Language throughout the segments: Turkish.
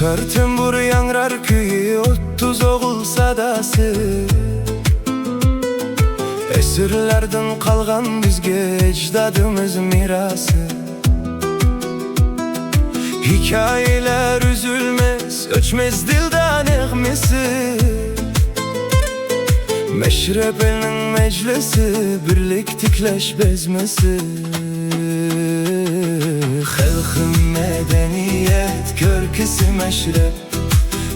Törtüm bur yangrar köyü, 30 oğul sadası. Esirlerden kalgan bizge ecdadımız mirası. Hikayeler üzülmez, öçmez dilden eğmesi. Meşrep elinin meclisi, birlik tikleş bezmesi. Halkın medeniyet körküsü meşrep,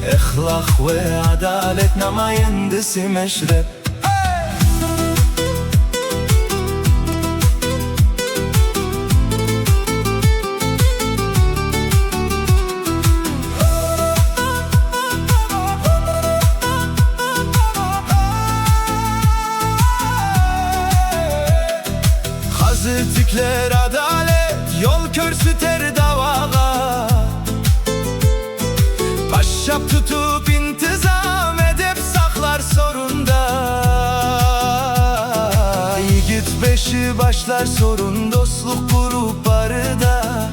ehlak ve adalet namayendisi meşrep. Tikler adalet, yol körsüter davağa. Başşap tutup intizam edip saklar sorunda. Yiğit beşi başlar sorun, dostluk kurup barıda.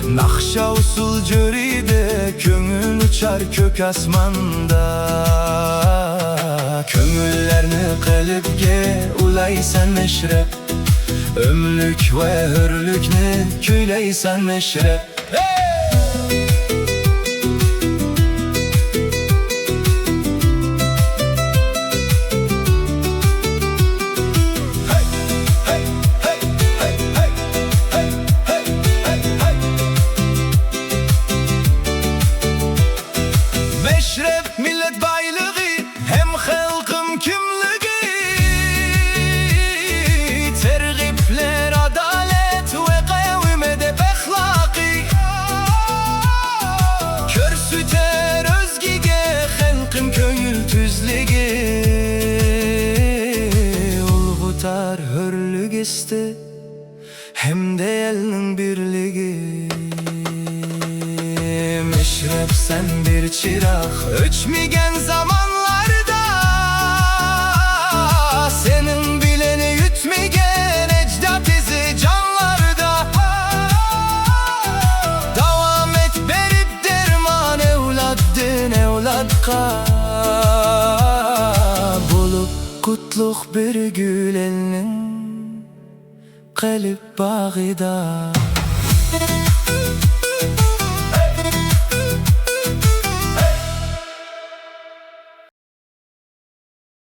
Nakşa usul cöride, köngül uçar kök asmanda. Köngüllerini kalipge ulaysan meşrep, ömlük ve hürlükni küyleysan meşrep. Meşrep millet baylığı, hem halkım kimliği. Tergipler adalet ve kavim edep ahlaki. Körsüter özgige halkım köngül tüzligi. Ulgutar hürlük isti, hem de elinin birliği. Meşrep sen bir çırak, öçmegen zamanlarda. Senin bileni yutmegen ecdat izi canlarda. Devam et berip derman evladdin evladka. Bulup kutluk bir gül elinin kalip bağıda.